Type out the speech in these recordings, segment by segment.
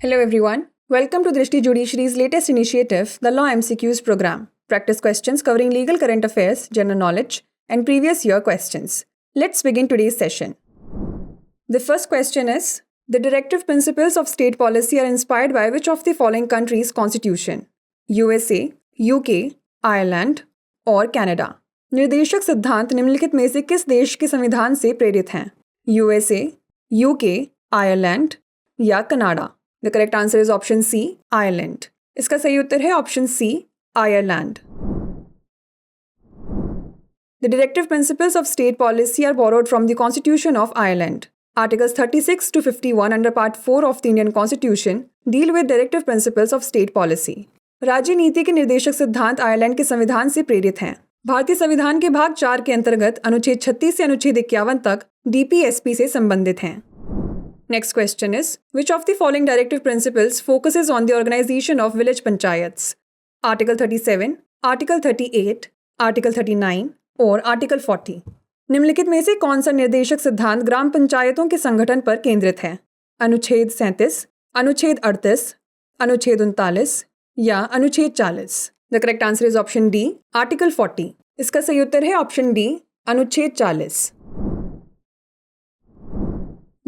Hello everyone. Welcome to Drishti Judiciary's latest initiative, the Law MCQs program. Practice questions covering legal current affairs, general knowledge, and previous year questions. Let's begin today's session. The first question is, the directive principles of state policy are inspired by which of the following countries' constitution? USA, UK, Ireland और Canada. निर्देशक सिद्धांत निम्नलिखित में से किस देश के संविधान से प्रेरित हैं? USA, UK, आयरलैंड या कनाडा? The correct answer is option C, Ireland. इसका सही उत्तर है option C, Ireland. The directive principles of state policy are borrowed from the constitution of Ireland. Articles 36 to 51 under Part 4 of the Indian Constitution deal with directive principles of state policy. राज्य नीति के निर्देशक सिद्धांत Ireland के संविधान से प्रेरित हैं। भारतीय संविधान के भाग 4 के अंतर्गत अनुच्छेद 36 से अनुच्छेद 51 तक DPSP से संबंधित हैं। Next question is, which of the following directive principles focuses on the organization of village panchayats? Article 37, Article 38, Article 39 और Article 40। निम्नलिखित में से कौन सा निर्देशक सिद्धांत ग्राम पंचायतों के संगठन पर केंद्रित है? अनुच्छेद 37, अनुच्छेद 38, अनुच्छेद 39 या अनुच्छेद 40? The correct answer is option D, article 40। इसका सही उत्तर है ऑप्शन डी, अनुच्छेद 40।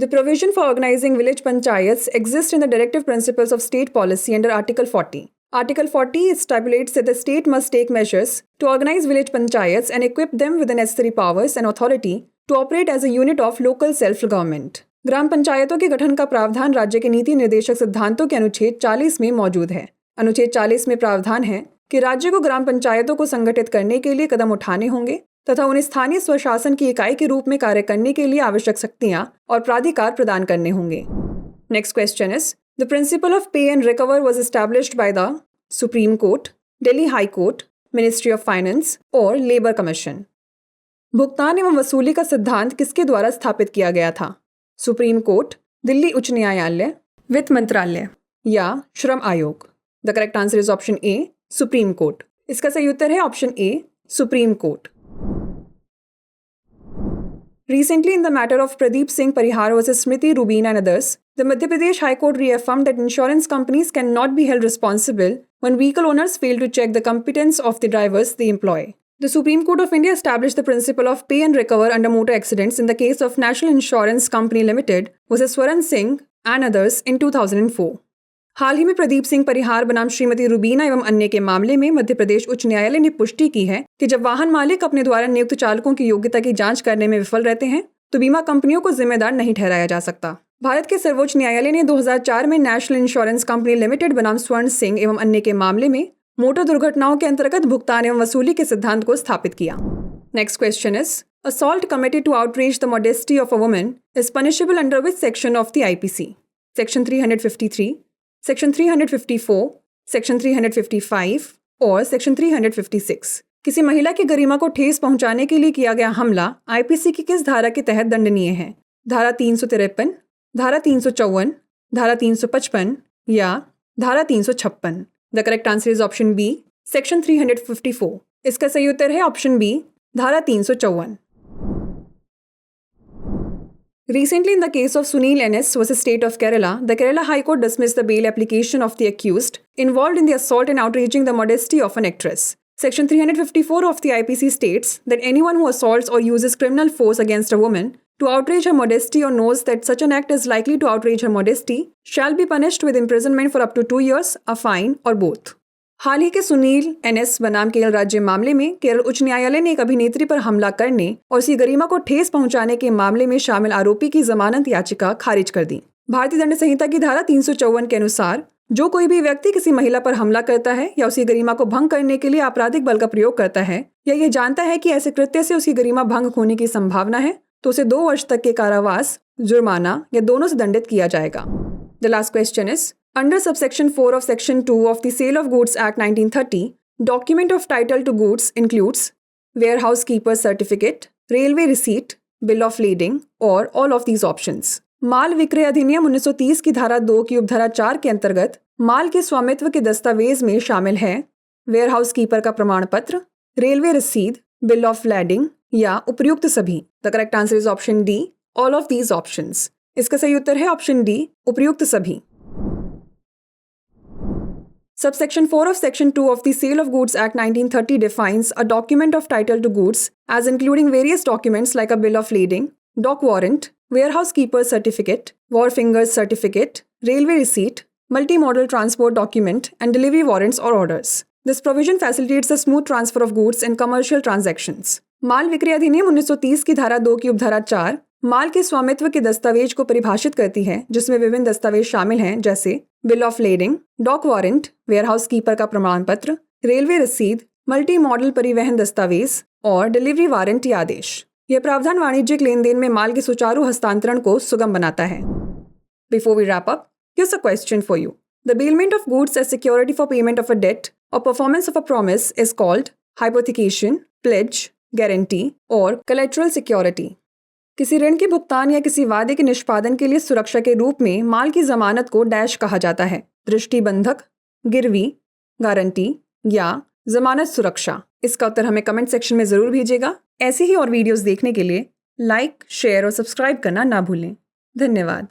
The provision for organizing village panchayats exists in the directive principles of state policy under Article 40. Article 40 stipulates that the state must take measures to organize village panchayats and equip them with the necessary powers and authority to operate as a unit of local self-government. ग्राम पंचायतों के गठन का प्रावधान राज्य के नीति निर्देशक सिद्धांतों के अनुच्छेद 40 में मौजूद है। अनुच्छेद 40 में प्रावधान है कि राज्य को ग्राम पंचायतों को संगठित करने के लिए कदम उठाने होंगे तथा उन्हें स्थानीय स्वशासन की इकाई के रूप में कार्य करने के लिए आवश्यक शक्तियां और प्राधिकार प्रदान करने होंगे। Next question is, the principle of pay and recover was established by the supreme court, Delhi high court, ministry of finance और लेबर कमीशन। भुगतान एवं वसूली का सिद्धांत किसके द्वारा स्थापित किया गया था? सुप्रीम कोर्ट, दिल्ली उच्च न्यायालय, वित्त मंत्रालय या श्रम आयोग? The correct answer is option A, supreme court. इसका सही उत्तर है option A, supreme court. Recently, in the matter of Pradeep Singh Parihar versus Smriti Rubin and others, the Madhya Pradesh High Court reaffirmed that insurance companies cannot be held responsible when vehicle owners fail to check the competence of the drivers they employ. The Supreme Court of India established the principle of pay and recover under motor accidents in the case of National Insurance Company Limited versus Swaran Singh and others in 2004. हाल ही में प्रदीप सिंह परिहार बनाम श्रीमती रुबीना एवं अन्य के मामले में मध्य प्रदेश उच्च न्यायालय ने पुष्टि की है कि जब वाहन मालिक अपने द्वारा नियुक्त चालकों की योग्यता की जांच करने में विफल रहते हैं तो बीमा कंपनियों को जिम्मेदार नहीं ठहराया जा सकता। भारत के सर्वोच्च न्यायालय ने 2004 में नेशनल इंश्योरेंस कंपनी लिमिटेड बनाम स्वर्ण सिंह एवं अन्य के मामले में मोटर दुर्घटनाओं के अंतर्गत भुगतान एवं वसूली के सिद्धांत को स्थापित किया। Next question is, assault committed to outreach the modesty of a woman is punishable under which section of the IPC? Section 353, section 354, section 355 और सेक्शन 356। किसी महिला की गरिमा को ठेस पहुंचाने के लिए किया गया हमला आईपीसी की किस धारा के तहत दंडनीय है? धारा 353, धारा 354, धारा 355 या धारा 356? The correct answer is option B, section 354। इसका सही उत्तर है ऑप्शन बी, धारा 354। Recently, in the case of Sunil NS versus State of Kerala, the Kerala High Court dismissed the bail application of the accused involved in the assault and outraging the modesty of an actress. Section 354 of the IPC states that anyone who assaults or uses criminal force against a woman to outrage her modesty or knows that such an act is likely to outrage her modesty shall be punished with imprisonment for up to 2 years, a fine, or both. हाल ही के Sunil NS बनाम केरल राज्य मामले में केरल उच्च न्यायालय ने एक अभिनेत्री पर हमला करने और उसकी गरिमा को ठेस पहुंचाने के मामले में शामिल आरोपी की जमानत याचिका खारिज कर दी। भारतीय दंड संहिता की धारा 354 के अनुसार जो कोई भी व्यक्ति किसी महिला पर हमला करता है या उसकी गरिमा को भंग करने के लिए आपराधिक बल का प्रयोग करता है या ये जानता है कि ऐसे कृत्य से उसकी गरिमा भंग होने की संभावना है तो उसे 2 वर्ष तक के कारावास, जुर्माना या दोनों से दंडित किया जाएगा। The last question is, under subsection 4 of section 2 of the Sale of Goods Act 1930, document of title to goods includes warehouse keeper's certificate, railway receipt, bill of lading or all of these options. माल विक्रय अधिनियम 1930 की धारा 2 की उपधारा 4 के अंतर्गत माल के स्वामित्व के दस्तावेज में शामिल है वेयरहाउस कीपर का प्रमाण पत्र, रेलवे रसीद, बिल ऑफ लैडिंग या उपयुक्त सभी? The correct answer is option D, all of these options. इसका सही उत्तर है ऑप्शन डी, उपयुक्त सभी। Subsection 4 of Section 2 of the Sale of Goods Act 1930 defines a document of title to goods as including various documents like a bill of lading, dock warrant, warehouse keeper's certificate, wharfinger's certificate, railway receipt, multi-modal transport document, and delivery warrants or orders. This provision facilitates the smooth transfer of goods in commercial transactions. माल विक्रय अधिनियम 1930 की धारा 2 की उपधारा 4 माल के स्वामित्व के दस्तावेज को परिभाषित करती है, जिसमें विभिन्न दस्तावेज शामिल हैं, जैसे bill of lading, dock warrant, warehouse keeper का प्रमाण पत्र, रेलवे रसीद, मल्टी मॉडल परिवहन दस्तावेज और डिलीवरी वारंट या आदेश। यह प्रावधान वाणिज्यिक लेन देन में माल के सुचारू हस्तांतरण को सुगम बनाता है। Before we wrap up, here's a question for you. The bailment of goods as security for payment of a debt or performance of a promise is called hypothecation, pledge, guarantee और collateral security. किसी ऋण के भुगतान या किसी वादे के निष्पादन के लिए सुरक्षा के रूप में माल की जमानत को डैश कहा जाता है। दृष्टिबंधक, गिरवी, गारंटी या जमानत सुरक्षा। इसका उत्तर हमें कमेंट सेक्शन में ज़रूर भेजिएगा। ऐसे ही और वीडियोस देखने के लिए लाइक, शेयर और सब्सक्राइब करना ना भूलें। धन्यवाद।